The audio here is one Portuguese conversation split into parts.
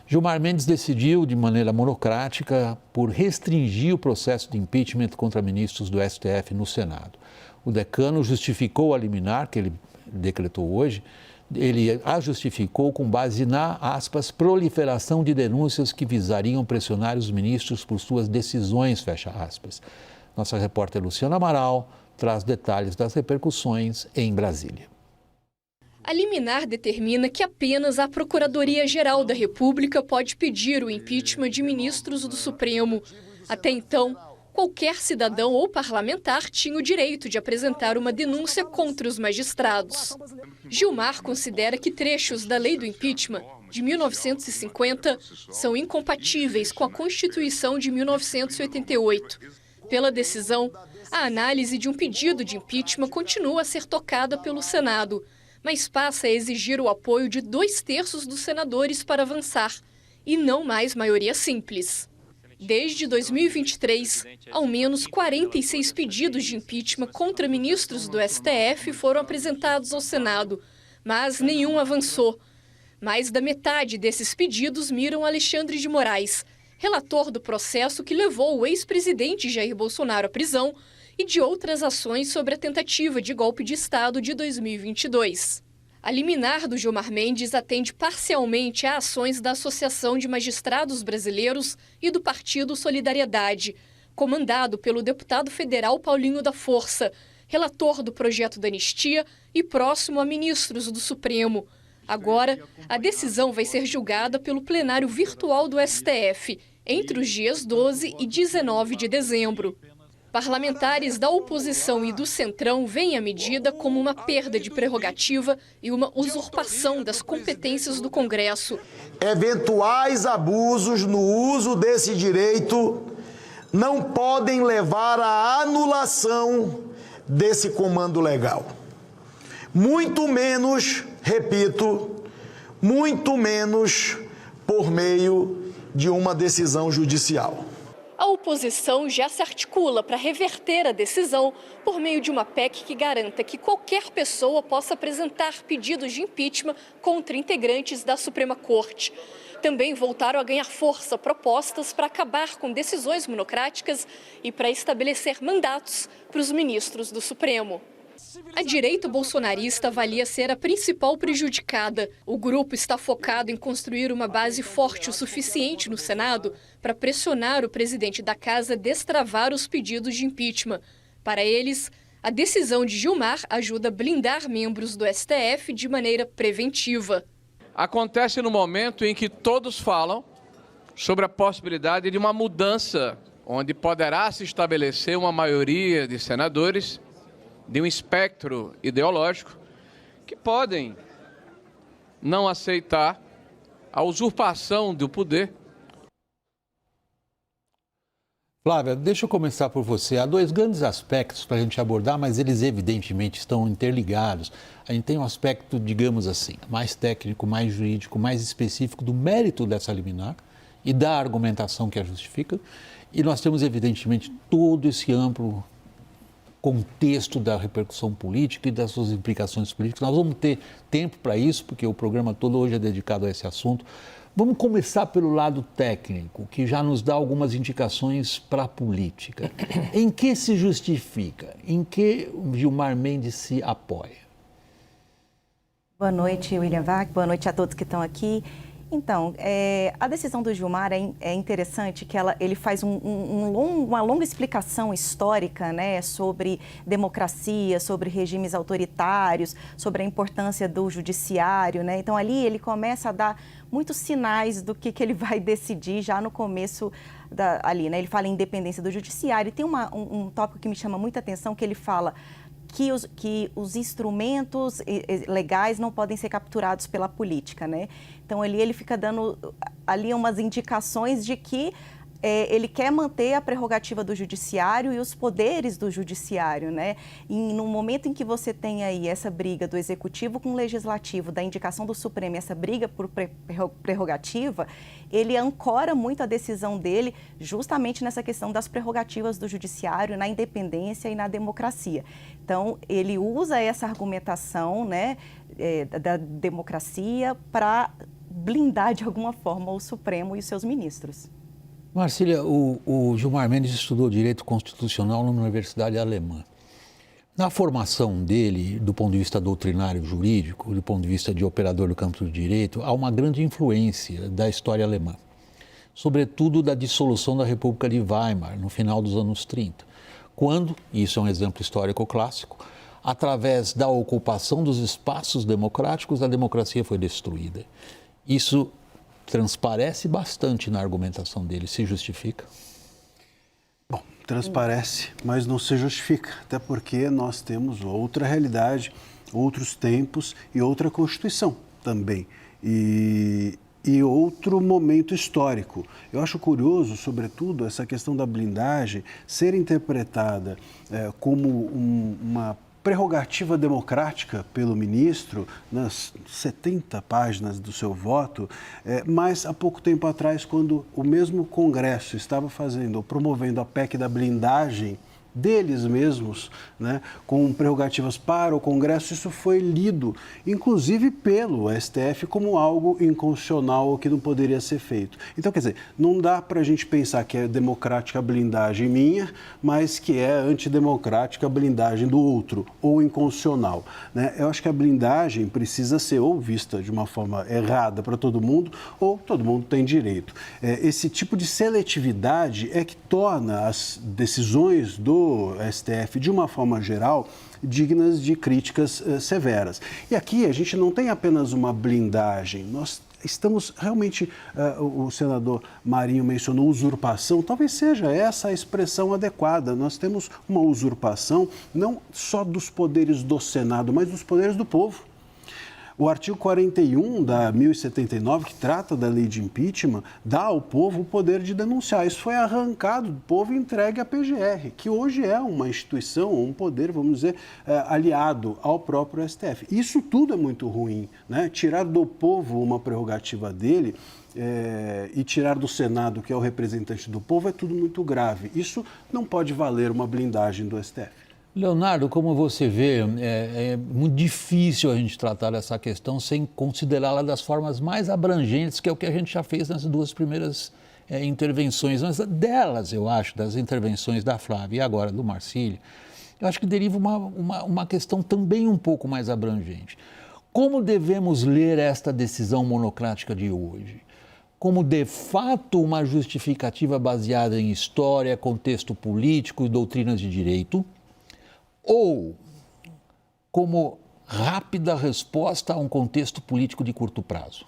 Gilmar Mendes decidiu, de maneira monocrática, por restringir o processo de impeachment contra ministros do STF no Senado. O decano justificou a liminar, que ele decretou hoje, ele a justificou com base na, aspas, proliferação de denúncias que visariam pressionar os ministros por suas decisões, fecha aspas. Nossa repórter Luciana Amaral traz detalhes das repercussões em Brasília. A liminar determina que apenas a Procuradoria-Geral da República pode pedir o impeachment de ministros do Supremo. Até então, qualquer cidadão ou parlamentar tinha o direito de apresentar uma denúncia contra os magistrados. Gilmar considera que trechos da lei do impeachment de 1950 são incompatíveis com a Constituição de 1988. Pela decisão, a análise de um pedido de impeachment continua a ser tocada pelo Senado, mas passa a exigir o apoio de 2/3 dos senadores para avançar, e não mais maioria simples. Desde 2023, ao menos 46 pedidos de impeachment contra ministros do STF foram apresentados ao Senado, mas nenhum avançou. Mais da metade desses pedidos miram Alexandre de Moraes, relator do processo que levou o ex-presidente Jair Bolsonaro à prisão e de outras ações sobre a tentativa de golpe de Estado de 2022. A liminar do Gilmar Mendes atende parcialmente a ações da Associação de Magistrados Brasileiros e do Partido Solidariedade, comandado pelo deputado federal Paulinho da Força, relator do projeto da anistia e próximo a ministros do Supremo. Agora, a decisão vai ser julgada pelo plenário virtual do STF, entre os dias 12 e 19 de dezembro. Parlamentares da oposição e do Centrão veem a medida como uma perda de prerrogativa e uma usurpação das competências do Congresso. Eventuais abusos no uso desse direito não podem levar à anulação desse comando legal. Muito menos, repito, muito menos por meio de uma decisão judicial. A oposição já se articula para reverter a decisão por meio de uma PEC que garanta que qualquer pessoa possa apresentar pedidos de impeachment contra integrantes da Suprema Corte. Também voltaram a ganhar força propostas para acabar com decisões monocráticas e para estabelecer mandatos para os ministros do Supremo. A direita bolsonarista avalia ser a principal prejudicada. O grupo está focado em construir uma base forte o suficiente no Senado para pressionar o presidente da casa a destravar os pedidos de impeachment. Para eles, a decisão de Gilmar ajuda a blindar membros do STF de maneira preventiva. Acontece no momento em que todos falam sobre a possibilidade de uma mudança, onde poderá se estabelecer uma maioria de senadores de um espectro ideológico que podem não aceitar a usurpação do poder. Flávia, deixa eu começar por você. Há dois grandes aspectos para a gente abordar, mas eles evidentemente estão interligados. A gente tem um aspecto, digamos assim, mais técnico, mais jurídico, mais específico do mérito dessa liminar e da argumentação que a justifica. E nós temos evidentemente todo esse amplo contexto da repercussão política e das suas implicações políticas. Nós vamos ter tempo para isso, porque o programa todo hoje é dedicado a esse assunto. Vamos começar pelo lado técnico, que já nos dá algumas indicações para a política. Em que se justifica? Em que Gilmar Mendes se apoia? Boa noite, William Vac. Boa noite a todos que estão aqui. Então, a decisão do Gilmar é interessante que ele faz uma longa explicação histórica, né, sobre democracia, sobre regimes autoritários, sobre a importância do judiciário, né? Então, ali ele começa a dar muitos sinais do que ele vai decidir já no começo ali, né? Ele fala em independência do judiciário e tem um tópico que me chama muita atenção, que ele fala que os instrumentos legais não podem ser capturados pela política, né? Então, ele fica dando ali umas indicações de que ele quer manter a prerrogativa do judiciário e os poderes do judiciário, né? E no momento em que você tem aí essa briga do executivo com o legislativo, da indicação do Supremo, essa briga por prerrogativa, ele ancora muito a decisão dele justamente nessa questão das prerrogativas do judiciário, na independência e na democracia. Então, ele usa essa argumentação, né, da democracia para blindar de alguma forma o Supremo e os seus ministros. Marcília, o Gilmar Mendes estudou Direito Constitucional numa universidade alemã. Na formação dele, do ponto de vista doutrinário jurídico, do ponto de vista de operador do campo do direito, há uma grande influência da história alemã, sobretudo da dissolução da República de Weimar, no final dos anos 30, quando, e isso é um exemplo histórico clássico, através da ocupação dos espaços democráticos, a democracia foi destruída. Isso transparece bastante na argumentação dele, se justifica? Bom, transparece, mas não se justifica, até porque nós temos outra realidade, outros tempos e outra Constituição também. E outro momento histórico. Eu acho curioso, sobretudo, essa questão da blindagem ser interpretada como uma prerrogativa democrática pelo ministro, nas 70 páginas do seu voto, mas há pouco tempo atrás, quando o mesmo Congresso estava fazendo, promovendo a PEC da blindagem deles mesmos, né, com prerrogativas para o Congresso, isso foi lido, inclusive pelo STF, como algo inconstitucional ou que não poderia ser feito. Então, quer dizer, não dá para a gente pensar que é democrática a blindagem minha, mas que é antidemocrática a blindagem do outro, ou inconstitucional, né? Eu acho que a blindagem precisa ser ou vista de uma forma errada para todo mundo, ou todo mundo tem direito. Esse tipo de seletividade é que torna as decisões do STF, de uma forma geral, dignas de críticas severas. E aqui a gente não tem apenas uma blindagem, nós estamos realmente, o senador Marinho mencionou usurpação, talvez seja essa a expressão adequada. Nós temos uma usurpação não só dos poderes do Senado, mas dos poderes do povo. O artigo 41 da 1079, que trata da lei de impeachment, dá ao povo o poder de denunciar. Isso foi arrancado do povo e entregue à PGR, que hoje é uma instituição, um poder, vamos dizer, aliado ao próprio STF. Isso tudo é muito ruim, né? Tirar do povo uma prerrogativa dele e tirar do Senado, que é o representante do povo, é tudo muito grave. Isso não pode valer uma blindagem do STF. Leonardo, como você vê, é muito difícil a gente tratar essa questão sem considerá-la das formas mais abrangentes, que é o que a gente já fez nas duas primeiras intervenções. Mas delas, eu acho, das intervenções da Flávia e agora do Marcílio, eu acho que deriva uma questão também um pouco mais abrangente. Como devemos ler esta decisão monocrática de hoje? Como, de fato, uma justificativa baseada em história, contexto político e doutrinas de direito, ou como rápida resposta a um contexto político de curto prazo?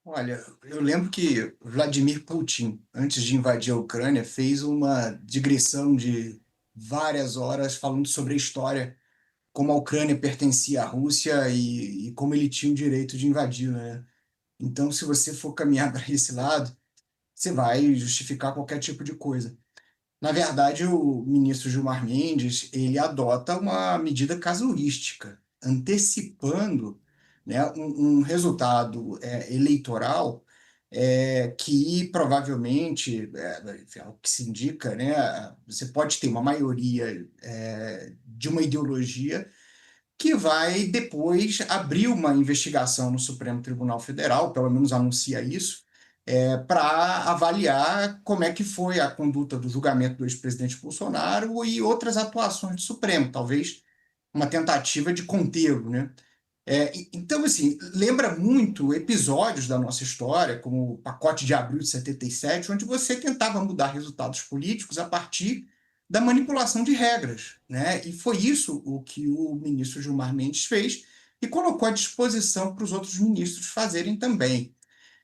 Olha, eu lembro que Vladimir Putin, antes de invadir a Ucrânia, fez uma digressão de várias horas falando sobre a história, como a Ucrânia pertencia à Rússia e como ele tinha o direito de invadir, né? Então, se você for caminhar para esse lado, você vai justificar qualquer tipo de coisa. Na verdade, o ministro Gilmar Mendes, ele adota uma medida casuística, antecipando, né, um resultado eleitoral que provavelmente, é o que se indica, né, você pode ter uma maioria de uma ideologia que vai depois abrir uma investigação no Supremo Tribunal Federal, pelo menos anuncia isso, para avaliar como é que foi a conduta do julgamento do ex-presidente Bolsonaro e outras atuações do Supremo, talvez uma tentativa de contê-lo, né? Então, assim, lembra muito episódios da nossa história, como o pacote de abril de 77, onde você tentava mudar resultados políticos a partir da manipulação de regras, né? E foi isso o que o ministro Gilmar Mendes fez e colocou à disposição para os outros ministros fazerem também.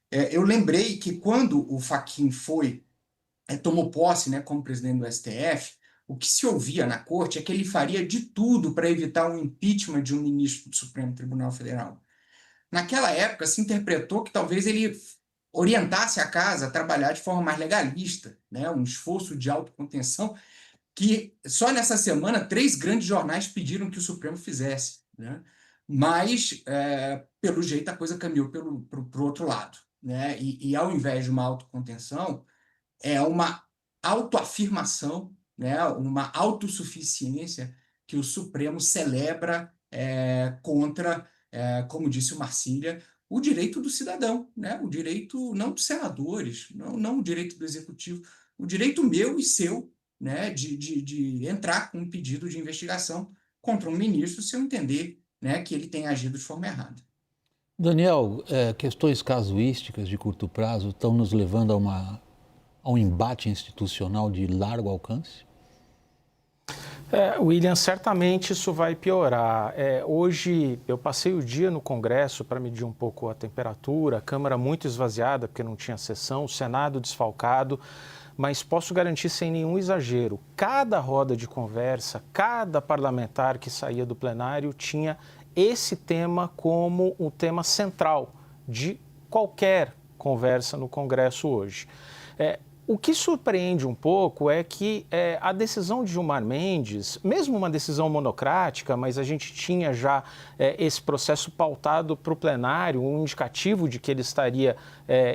Eu lembrei que quando o Fachin tomou posse, né, como presidente do STF, o que se ouvia na corte é que ele faria de tudo para evitar um impeachment de um ministro do Supremo Tribunal Federal. Naquela época, se interpretou que talvez ele orientasse a casa a trabalhar de forma mais legalista, né, um esforço de autocontenção que só nessa semana 3 grandes jornais pediram que o Supremo fizesse, né? Mas, pelo jeito, a coisa caminhou para o outro lado, né? E ao invés de uma autocontenção, é uma autoafirmação, né? Uma autossuficiência que o Supremo celebra contra, como disse o Marcília, o direito do cidadão, né? O direito não dos senadores, não o direito do executivo, o direito meu e seu, né? De entrar com um pedido de investigação contra um ministro se eu entender, né, que ele tem agido de forma errada. Daniel, questões casuísticas de curto prazo estão nos levando a um embate institucional de largo alcance? William, certamente isso vai piorar. Hoje eu passei o dia no Congresso para medir um pouco a temperatura, a Câmara muito esvaziada porque não tinha sessão, o Senado desfalcado, mas posso garantir sem nenhum exagero, cada roda de conversa, cada parlamentar que saía do plenário tinha esse tema como um tema central de qualquer conversa no Congresso hoje. O que surpreende um pouco é que a decisão de Gilmar Mendes, mesmo uma decisão monocrática, mas a gente tinha já esse processo pautado para o plenário, um indicativo de que ele estaria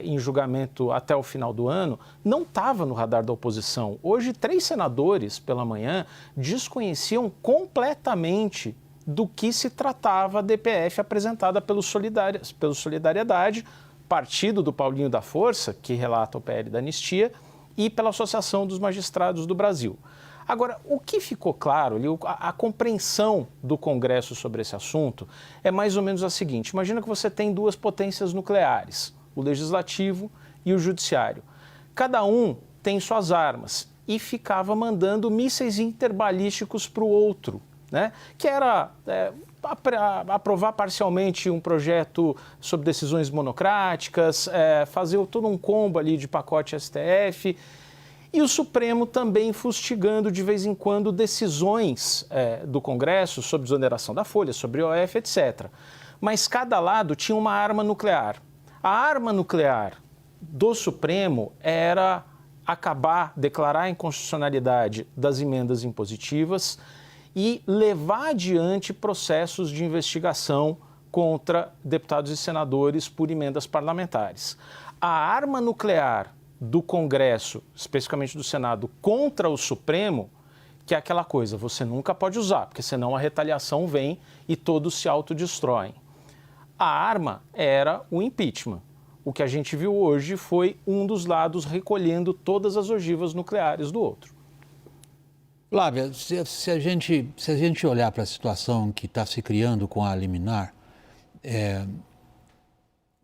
em julgamento até o final do ano, não estava no radar da oposição. Hoje, 3 senadores, pela manhã, desconheciam completamente do que se tratava a DPF apresentada pelo Solidariedade, partido do Paulinho da Força, que relata o PL da anistia, e pela Associação dos Magistrados do Brasil. Agora, o que ficou claro, a compreensão do Congresso sobre esse assunto é mais ou menos a seguinte: imagina que você tem 2 potências nucleares, o Legislativo e o Judiciário. Cada um tem suas armas e ficava mandando mísseis interbalísticos para o outro, né? Que era aprovar parcialmente um projeto sobre decisões monocráticas, fazer todo um combo ali de pacote STF, e o Supremo também fustigando de vez em quando decisões do Congresso sobre desoneração da folha, sobre IOF, etc. Mas cada lado tinha uma arma nuclear. A arma nuclear do Supremo era declarar a inconstitucionalidade das emendas impositivas e levar adiante processos de investigação contra deputados e senadores por emendas parlamentares. A arma nuclear do Congresso, especificamente do Senado, contra o Supremo, que é aquela coisa, você nunca pode usar, porque senão a retaliação vem e todos se autodestroem. A arma era o impeachment. O que a gente viu hoje foi um dos lados recolhendo todas as ogivas nucleares do outro. Flávia, se a gente olhar para a situação que está se criando com a liminar,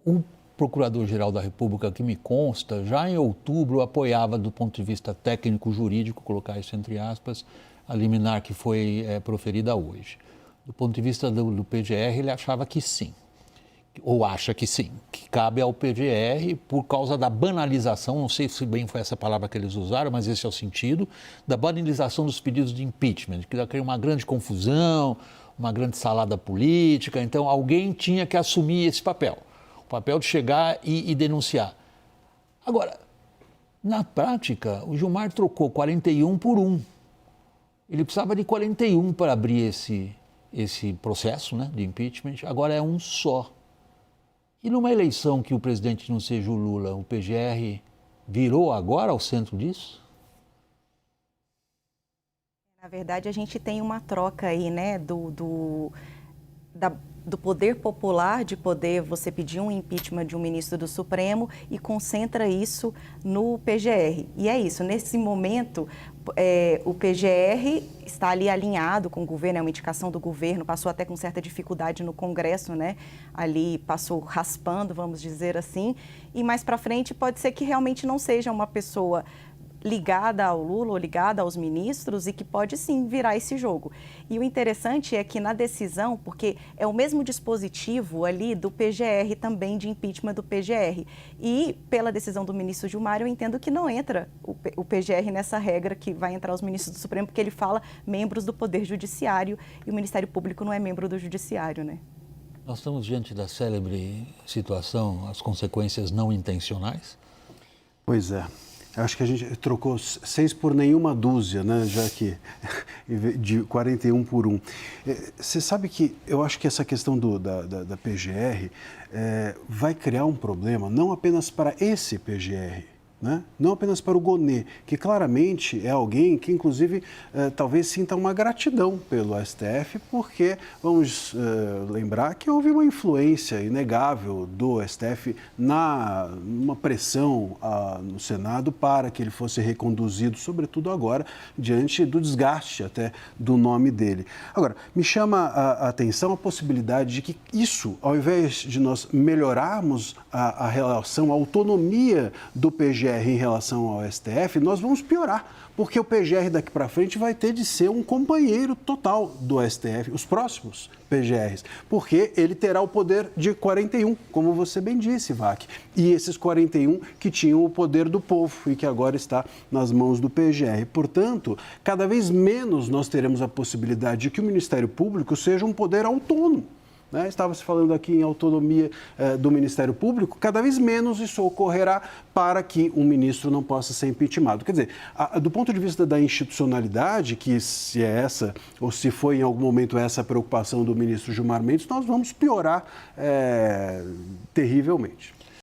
o Procurador-Geral da República, que me consta, já em outubro apoiava, do ponto de vista técnico-jurídico, colocar isso entre aspas, a liminar que foi proferida hoje. Do ponto de vista do PGR, ele achava que sim, ou acha que sim, que cabe ao PGR por causa da banalização, não sei se bem foi essa palavra que eles usaram, mas esse é o sentido, da banalização dos pedidos de impeachment, que cria uma grande confusão, uma grande salada política, então alguém tinha que assumir esse papel, o papel de chegar e denunciar. Agora, na prática, o Gilmar trocou 41 por 1. Ele precisava de 41 para abrir esse processo, né, de impeachment, agora é um só. E numa eleição que o presidente não seja o Lula, o PGR virou agora ao centro disso? Na verdade, a gente tem uma troca aí, né, do poder popular, de poder você pedir um impeachment de um ministro do Supremo e concentra isso no PGR. E é isso, nesse momento, o PGR está ali alinhado com o governo, é uma indicação do governo, passou até com certa dificuldade no Congresso, né? Ali passou raspando, vamos dizer assim, e mais para frente pode ser que realmente não seja uma pessoa ligada ao Lula ou ligada aos ministros e que pode sim virar esse jogo. E o interessante é que na decisão, porque é o mesmo dispositivo ali do PGR também, de impeachment do PGR, e pela decisão do ministro Gilmar, eu entendo que não entra o PGR nessa regra que vai entrar os ministros do Supremo, porque ele fala membros do Poder Judiciário e o Ministério Público não é membro do Judiciário, né? Nós estamos diante da célebre situação, as consequências não intencionais? Pois é. Acho que a gente trocou 6 por nenhuma dúzia, né? Já que de 41 por 1. Você sabe que eu acho que essa questão da PGR vai criar um problema, não apenas para esse PGR, né? Não apenas para o Gonê, que claramente é alguém que, inclusive, talvez sinta uma gratidão pelo STF, porque vamos lembrar que houve uma influência inegável do STF numa pressão no Senado para que ele fosse reconduzido, sobretudo agora, diante do desgaste até do nome dele. Agora, me chama a atenção a possibilidade de que isso, ao invés de nós melhorarmos a relação, a autonomia do PGR em relação ao STF, nós vamos piorar, porque o PGR daqui para frente vai ter de ser um companheiro total do STF, os próximos PGRs, porque ele terá o poder de 41, como você bem disse, Vac, e esses 41 que tinham o poder do povo e que agora está nas mãos do PGR. Portanto, cada vez menos nós teremos a possibilidade de que o Ministério Público seja um poder autônomo. Estava-se falando aqui em autonomia do Ministério Público, cada vez menos isso ocorrerá para que um ministro não possa ser impeachmentado. Quer dizer, do ponto de vista da institucionalidade, que se é essa, ou se foi em algum momento essa a preocupação do ministro Gilmar Mendes, nós vamos piorar terrivelmente.